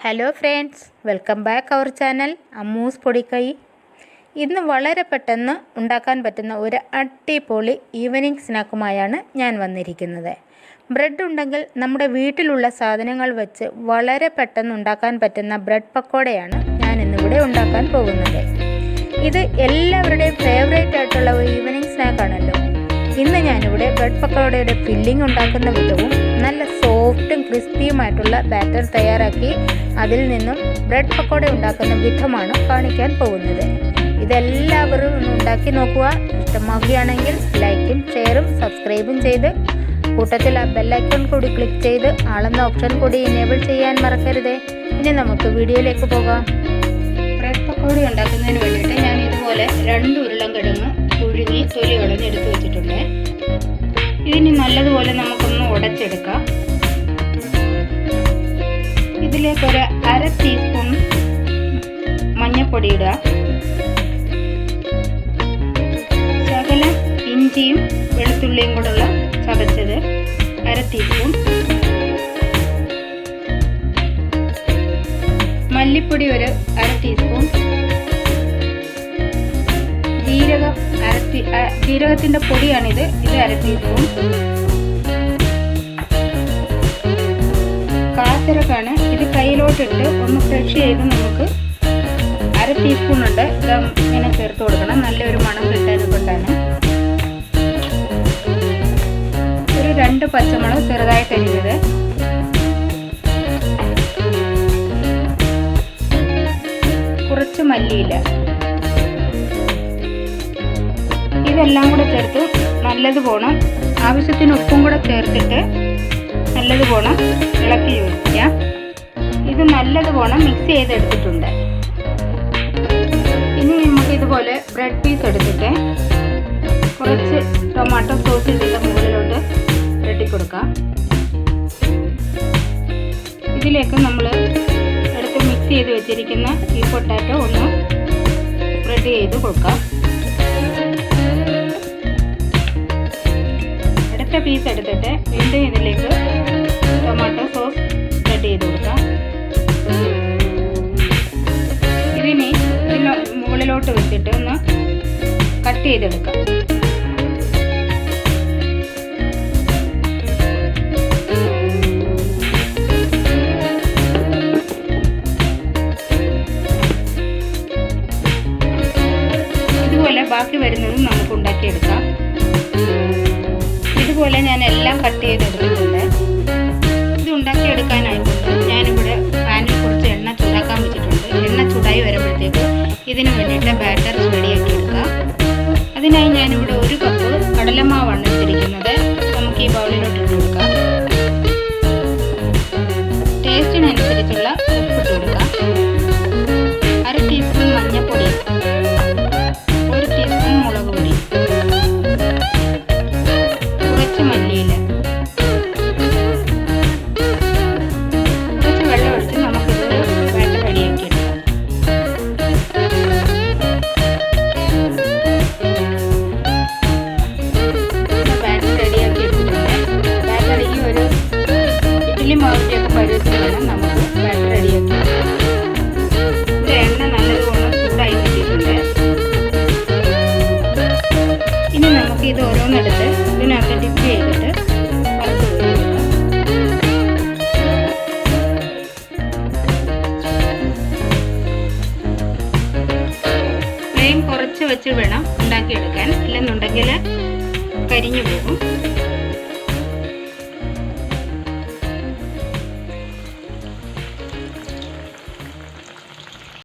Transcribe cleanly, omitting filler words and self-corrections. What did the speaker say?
Hello friends, welcome back our channel Ammu's പൊടിക്കൈ. ഇന്ന് വളരെ പെട്ടെന്ന് ഉണ്ടാക്കാൻ പറ്റുന്ന ഒരു അടിപൊളി ഈവനിങ് സ്നാക്കുമായാണ് ഞാൻ വന്നിരിക്കുന്നത്. ബ്രെഡ് ഉണ്ടെങ്കിൽ നമ്മുടെ വീട്ടിലുള്ള സാധനങ്ങൾ വെച്ച് വളരെ പെട്ടെന്ന് ഉണ്ടാക്കാൻ പറ്റുന്ന ബ്രെഡ് പക്കോടയാണ് ഞാൻ ഇന്നിവിടെ ഉണ്ടാക്കാൻ പോകുന്നത്. ഇത് എല്ലാവരുടെയും ഫേവറേറ്റ് ആയിട്ടുള്ള ഒരു ഈവനിങ് സ്നാക്കാണല്ലോ. ഇന്ന് ഞാനിവിടെ ബ്രെഡ് പക്കോടയുടെ ഫില്ലിംഗ് ഉണ്ടാക്കുന്ന വിധവും നല്ല സോഫ്റ്റും ക്രിസ്പിയുമായിട്ടുള്ള ബാറ്റർ തയ്യാറാക്കി അതിൽ നിന്നും ബ്രെഡ് പക്കോട ഉണ്ടാക്കുന്ന വിധമാണ് കാണിക്കാൻ പോകുന്നത്. ഇതെല്ലാവരും ഒന്ന് ഉണ്ടാക്കി നോക്കുക. ഇഷ്ടമാവുകയാണെങ്കിൽ ലൈക്കും ഷെയറും സബ്സ്ക്രൈബും ചെയ്ത് കൂട്ടത്തിൽ ആ ബെല്ലൈക്കൺ കൂടി ക്ലിക്ക് ചെയ്ത് ആളെന്ന ഓപ്ഷൻ കൂടി എനേബിൾ ചെയ്യാൻ മറക്കരുത്. ഇനി നമുക്ക് വീഡിയോയിലേക്ക് പോകാം. ബ്രെഡ് പക്കോട ഉണ്ടാക്കുന്നതിന് വേണ്ടിയിട്ട് ഞാൻ ഇതുപോലെ 2 ഉരുളൻകിഴങ്ങ് പുഴുങ്ങി തൊലി കളഞ്ഞെടുത്ത് വെച്ചിട്ടുണ്ട്. ഇതിന് നല്ലതുപോലെ നമുക്കൊന്ന് ഉടച്ചെടുക്കാം. ഇതിലേക്ക് ഒരു 1/2 ടീസ്പൂൺ മഞ്ഞൾപ്പൊടി ഇടുക. ശകലം ഇഞ്ചിയും വെളുത്തുള്ളിയും കൂടെയുള്ള ചതച്ചത് 1/2 ടീസ്പൂൺ. മല്ലിപ്പൊടി ഒരു 1/2 ടീസ്പൂൺ. ജീരകത്തിൻ്റെ പൊടിയാണിത്, ഇത് 1/2 ടീസ്പൂൺ. കാച്ചരക്കാണ്, ഇത് കയ്യിലോട്ടിട്ട് ഒന്ന് ഫ്രഷ് ചെയ്ത് നമുക്ക് 1/2 ടീസ്പൂൺ ഉണ്ട്. ഇത് ഇങ്ങനെ ചേർത്ത് കൊടുക്കണം, നല്ലൊരു മണം കിട്ടാൻ കൊണ്ടാണ്. ഒരു 2 പച്ചമുളക് ചെറുതായിട്ട് അരിഞ്ഞത്, കുറച്ച് മല്ലിയില, ഇതെല്ലാം കൂടെ ചേർത്ത് നല്ലതുപോലെ ആവശ്യത്തിന് ഉപ്പും കൂടെ ചേർത്തിട്ട് നല്ലതുപോലെ ഇളക്കി യോജിക്കാം. ഇത് നല്ലതുപോലെ മിക്സ് ചെയ്തെടുത്തിട്ടുണ്ട്. ഇനി നമുക്ക് ഇതുപോലെ ബ്രെഡ് പീസ് എടുത്തിട്ട് കുറച്ച് ടൊമാറ്റോ സോസ് ഇതിൻ്റെ മുകളിലോട്ട് ഇരട്ടി കൊടുക്കാം. ഇതിലേക്ക് നമ്മൾ എടുത്ത് മിക്സ് ചെയ്ത് വെച്ചിരിക്കുന്ന ഈ പൊട്ടാറ്റോ ഒന്ന് സ്പ്രെഡ് ചെയ്ത് കൊടുക്കാം. അടുത്ത പീസ് എടുത്തിട്ട് വീണ്ടും ഇതിലേക്ക് ടൊമാറ്റോ സോസ് സ്പ്രെഡ് ചെയ്ത് കൊടുക്കാം. ഇതിന് ഇതിന് മുകളിലോട്ട് വെച്ചിട്ട് ഒന്ന് കട്ട് ചെയ്തെടുക്കാം. ഇതുപോലെ ബാക്കി വരുന്നതും നമുക്ക് ഉണ്ടാക്കിയെടുക്കാം. ഇതുപോലെ ഞാൻ എല്ലാം കട്ട് ചെയ്തെടുത്തിട്ടുണ്ട്. ഇത് ഉണ്ടാക്കിയെടുക്കാനായിട്ടുണ്ട് ഞാനിവിടെ പാനിൽ കുറച്ച് എണ്ണ ചൂടാക്കാൻ വെച്ചിട്ടുണ്ട്. എണ്ണ ചൂടായി വരുമ്പോഴത്തേക്ക് ഇതിന് വേണ്ടിയിട്ട് ബാറ്റർ റെഡിയാക്കി എടുക്കാം. അതിനായി ഞാനിവിടെ 1 കപ്പ് കടലമാവാണ് എടുത്തിരിക്കുന്നത്. നമുക്ക് ഈ ബൗളിലോട്ട് ഇട്ട് കൊടുക്കാം. ടേസ്റ്റിനനുസരിച്ചുള്ള ഉപ്പിട്ട് കൊടുക്കാം. 1/2 ടീസ്പൂൺ മഞ്ഞൾപ്പൊടി, 1 ടീസ്പൂൺ മുളക് പൊടി, കുറച്ച് മല്ലിയില, കുറച്ച് വെള്ളം ഒഴിച്ച് നമുക്കിത് ബാറ്റർ റെഡിയാക്കി എടുക്കാം. ബാറ്റർ റെഡിയാക്കി എടുത്തിട്ടുണ്ട്. ബാറ്റർ ഈ ഒരു ഇഡ്ഡലി മാവിൻ്റെയൊക്കെ പരുവത്തിൽ വേണം നമുക്ക് ബാറ്റർ റെഡിയാക്കി എടുക്കാം. ഇത് എണ്ണ നല്ലതുപോലെ ചൂടായി കിട്ടിയിട്ടുണ്ട്. ഇനി നമുക്ക് ഇത് ഓരോന്നെടുത്ത് ഇതിനകത്ത് ഡിപ്പ് ചെയ്തിട്ട് വറുത്ത് കൊടുക്കാം. ഫ്ലെയിം കുറച്ച് വെച്ച് വേണം ഉണ്ടാക്കിയെടുക്കാൻ, ഇല്ലെന്നുണ്ടെങ്കിൽ കരിഞ്ഞു പോകും.